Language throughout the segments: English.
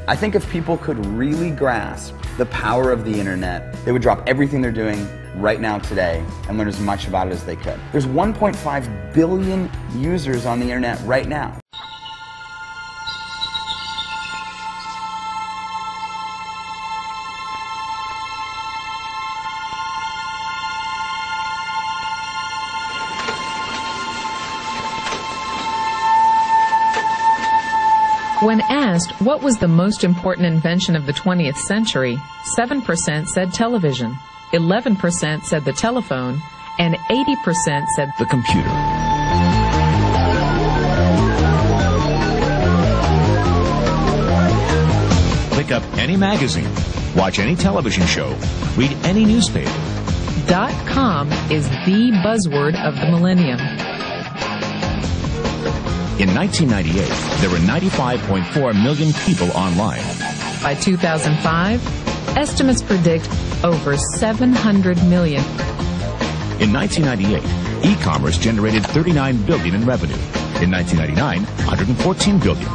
I think if people could really grasp the power of the internet, they would drop everything they're doing right now today and learn as much about it as they could. There's 1.5 billion users on the internet right now. When asked what was the most important invention of the 20th century, 7% said television, 11% said the telephone, and 80% said the computer. Pick up any magazine, watch any television show, read any newspaper. .com is the buzzword of the millennium. In 1998, there were 95.4 million people online. By 2005, estimates predict over 700 million. In 1998, e-commerce generated $39 billion in revenue. In 1999, $114 billion.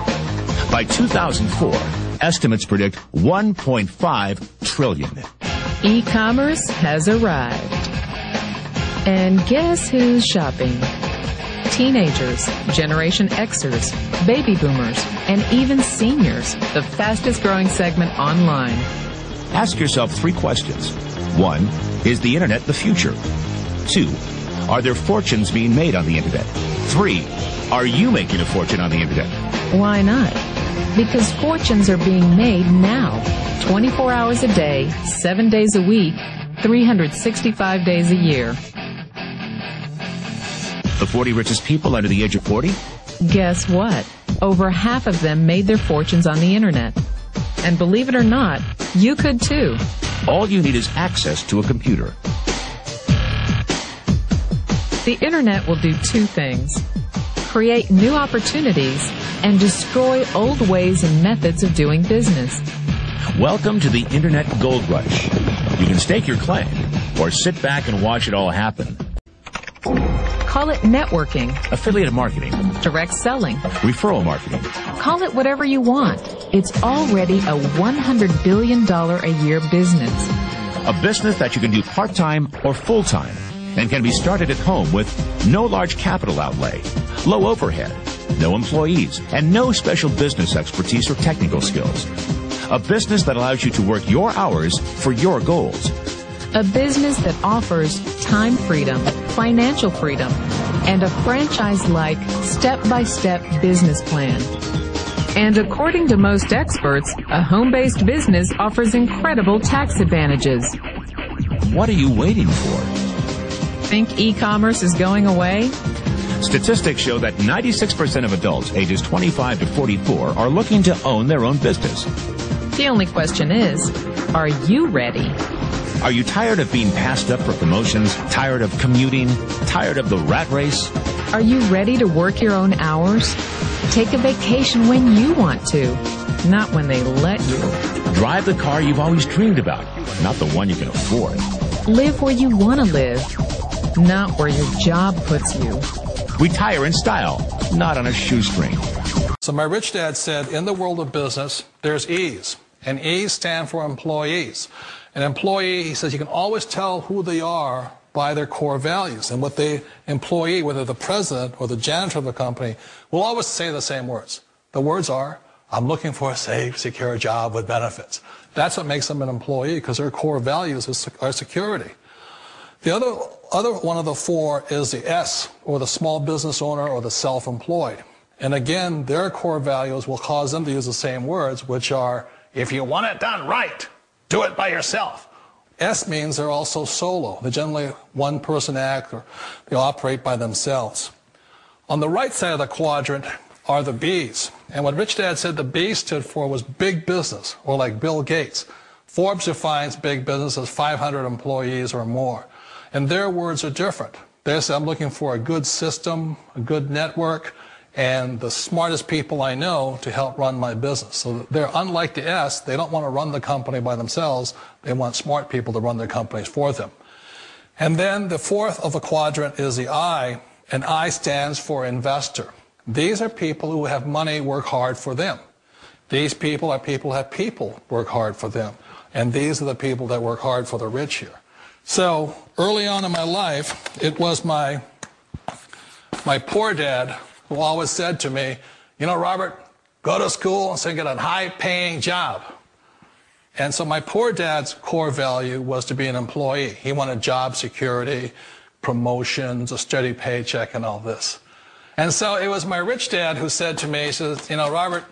By 2004, estimates predict $1.5 trillion. E-commerce has arrived. And guess who's shopping? Teenagers, Generation Xers, baby boomers, and even seniors, the fastest growing segment online. Ask yourself 3 questions. 1, is the internet the future? 2, are there fortunes being made on the internet? 3, are you making a fortune on the internet? Why not? Because fortunes are being made now, 24 hours a day, 7 days a week, 365 days a year. The 40 richest people under the age of 40? Guess what? Over half of them made their fortunes on the internet. And believe it or not, you could too. All you need is access to a computer. The internet will do 2 things: create new opportunities and destroy old ways and methods of doing business. Welcome to the Internet Gold Rush. You can stake your claim or sit back and watch it all happen. Call it networking, Affiliate marketing, direct selling, referral marketing. Call it whatever you want. It's already a $100 billion a year business. A business that you can do part-time or full-time and can be started at home with no large capital outlay, low overhead, no employees, and no special business expertise or technical skills. A business that allows you to work your hours for your goals. A business that offers time freedom, financial freedom, and a franchise-like, step-by-step business plan. And according to most experts, a home-based business offers incredible tax advantages. What are you waiting for? Think e-commerce is going away? Statistics show that 96% of adults ages 25 to 44 are looking to own their own business. The only question is, are you ready? Are you tired of being passed up for promotions, tired of commuting, tired of the rat race? Are you ready to work your own hours? Take a vacation when you want to, not when they let you. Drive the car you've always dreamed about, not the one you can afford. Live where you want to live, not where your job puts you. Retire in style, not on a shoestring. So my rich dad said, in the world of business, there's E's, and E's stand for employees. An employee, he says, you can always tell who they are by their core values. And what the employee, whether the president or the janitor of the company, will always say the same words. The words are, I'm looking for a safe, secure job with benefits. That's what makes them an employee, because their core values are security. The other one of the 4 is the S, or the small business owner or the self-employed. And again, their core values will cause them to use the same words, which are, if you want it done right, do it by yourself. S means they're also solo. They're generally one-person act, or they operate by themselves. On the right side of the quadrant are the B's. And what Rich Dad said the B stood for was big business, or like Bill Gates. Forbes defines big business as 500 employees or more. And their words are different. They say, I'm looking for a good system, a good network, and the smartest people I know to help run my business. So they're unlike the S. They don't want to run the company by themselves. They want smart people to run their companies for them. And then the 4th of the quadrant is the I, and I stands for investor. These are people who have money work hard for them. These people are people who have people work hard for them. And these are the people that work hard for the rich here. So early on in my life, it was my poor dad who always said to me, you know, Robert, go to school and so get a high-paying job. And so my poor dad's core value was to be an employee. He wanted job security, promotions, a steady paycheck, and all this. And so it was my rich dad who said to me, he says, you know, Robert,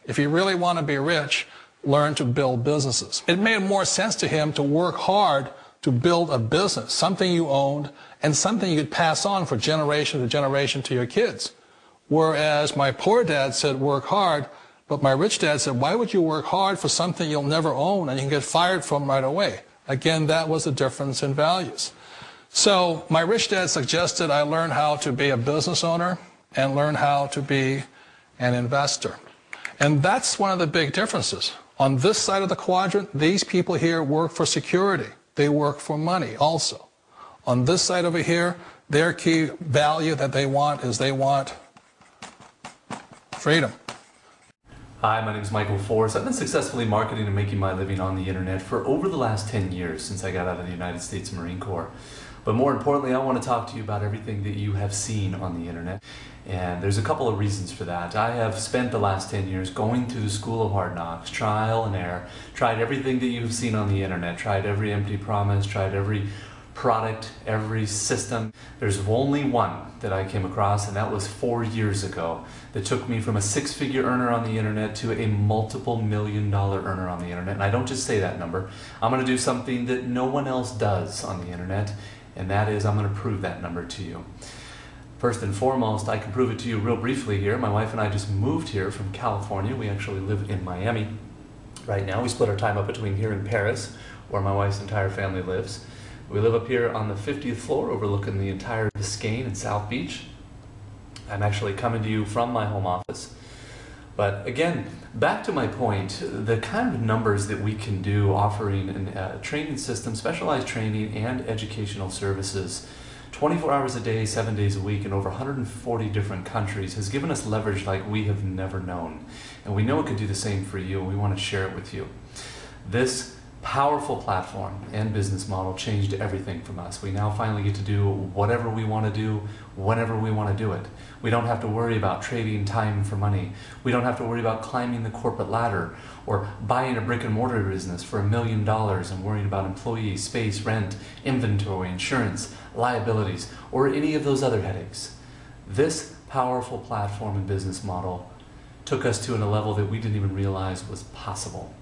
if you really want to be rich, learn to build businesses. It made more sense to him to work hard to build a business, something you owned and something you could pass on for generation to generation to your kids. Whereas my poor dad said work hard, but my rich dad said, why would you work hard for something you'll never own and you can get fired from right away? Again, that was the difference in values. So my rich dad suggested I learn how to be a business owner and learn how to be an investor. And that's one of the big differences. On this side of the quadrant, these people here work for security. They work for money also. On this side over here, their key value that they want is they want freedom. Hi, my name is Michael Forrest. I've been successfully marketing and making my living on the internet for over the last 10 years since I got out of the United States Marine Corps. But more importantly, I want to talk to you about everything that you have seen on the internet. And there's a couple of reasons for that. I have spent the last 10 years going through the school of hard knocks, trial and error, tried everything that you've seen on the internet, tried every empty promise, tried every product, every system. There's only one that I came across, and that was 4 years ago, that took me from a six-figure earner on the internet to a multiple million-dollar earner on the internet. And I don't just say that number. I'm going to do something that no one else does on the internet, and that is I'm going to prove that number to you. First and foremost, I can prove it to you real briefly here. My wife and I just moved here from California. We actually live in Miami right now. We split our time up between here and Paris, where my wife's entire family lives. We live up here on the 50th floor overlooking the entire Biscayne and South Beach. I'm actually coming to you from my home office. But again, back to my point, the kind of numbers that we can do offering a training system, specialized training and educational services 24 hours a day, 7 days a week in over 140 different countries has given us leverage like we have never known. And we know it could do the same for you, and we want to share it with you. This powerful platform and business model changed everything from us. We now finally get to do whatever we want to do, whenever we want to do it. We don't have to worry about trading time for money. We don't have to worry about climbing the corporate ladder or buying a brick and mortar business for $1 million and worrying about employees, space, rent, inventory, insurance, liabilities, or any of those other headaches. This powerful platform and business model took us to a level that we didn't even realize was possible.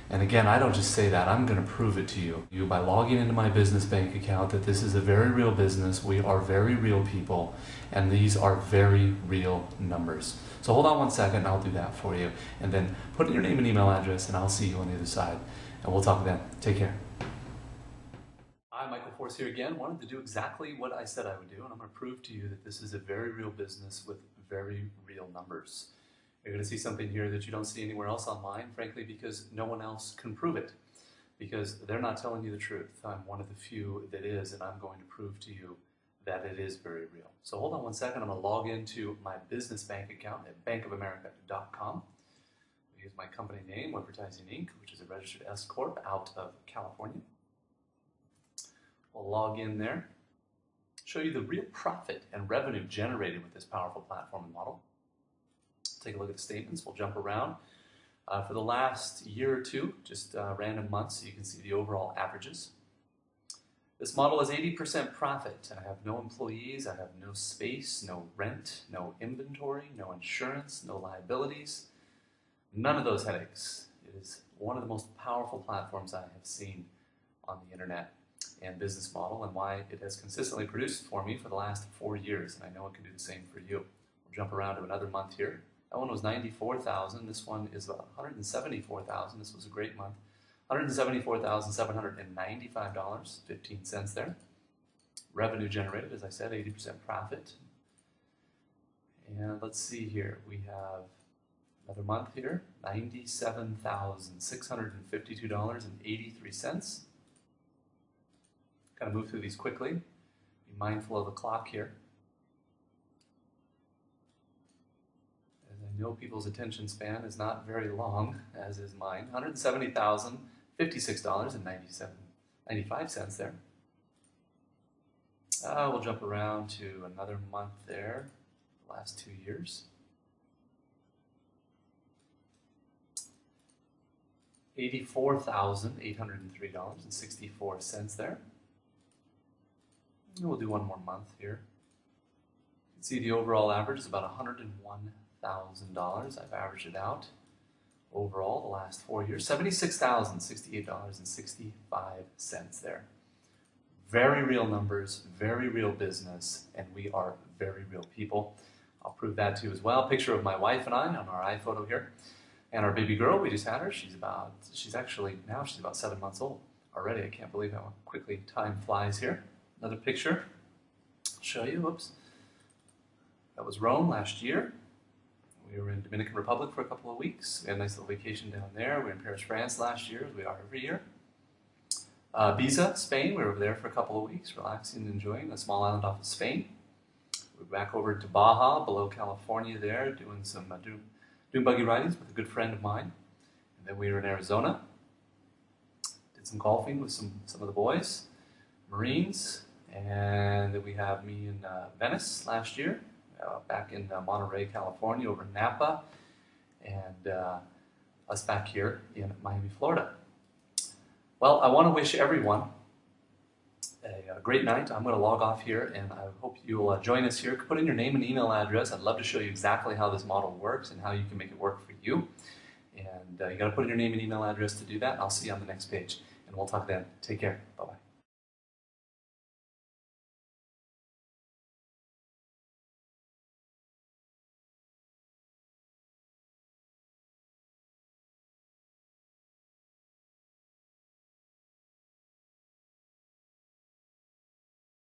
And again, I don't just say that, I'm going to prove it to you by logging into my business bank account that this is a very real business, we are very real people, and these are very real numbers. So hold on one second and I'll do that for you. And then put in your name and email address and I'll see you on the other side. And we'll talk then. Take care. Hi, Michael Force here again. Wanted to do exactly what I said I would do, and I'm going to prove to you that this is a very real business with very real numbers. You're going to see something here that you don't see anywhere else online, frankly, because no one else can prove it. Because they're not telling you the truth. I'm one of the few that is, and I'm going to prove to you that it is very real. So hold on one second. I'm going to log into my business bank account at bankofamerica.com. Use my company name, Advertising Inc., which is a registered S Corp out of California. We'll log in there, show you the real profit and revenue generated with this powerful platform and model. Take a look at the statements. We'll jump around. For the last year or two, just random months, so you can see the overall averages. This model is 80% profit. I have no employees, I have no space, no rent, no inventory, no insurance, no liabilities, none of those headaches. It is one of the most powerful platforms I have seen on the internet and business model, and why it has consistently produced for me for the last 4 years, and I know it can do the same for you. We'll jump around to another month here. That one was 94,000. This one is about 174,000. This was a great month. $174,795.15 there. Revenue generated, as I said, 80% profit. And let's see here. We have another month here, $97,652.83. Kind of move through these quickly. Be mindful of the clock here. As I know people's attention span is not very long, as is mine. $170,056.95 there. We'll jump around to another month there, the last 2 years. $84,803.64 there. And we'll do one more month here. You can see the overall average is about $101,000. I've averaged it out overall the last 4 years. $76,068.65 there. Very real numbers, very real business, and we are very real people. I'll prove that to you as well. Picture of my wife and I on our iPhoto here. And our baby girl, we just had her. She's about 7 months old already. I can't believe how quickly time flies here. Another picture. I'll show you. Whoops. That was Rome last year. We were in Dominican Republic for a couple of weeks. We had a nice little vacation down there. We were in Paris, France last year, as we are every year. Ibiza, Spain. We were over there for a couple of weeks, relaxing and enjoying a small island off of Spain. We're back over to Baja, below California there, doing some doing buggy ridings with a good friend of mine. And then we were in Arizona. Did some golfing with some of the boys, Marines. And then we have me in Venice last year, back in Monterey, California, over in Napa, and us back here in Miami, Florida. Well, I want to wish everyone a great night. I'm going to log off here, and I hope you'll join us here. Put in your name and email address. I'd love to show you exactly how this model works and how you can make it work for you. And you got to put in your name and email address to do that. I'll see you on the next page, and we'll talk then. Take care. Bye-bye.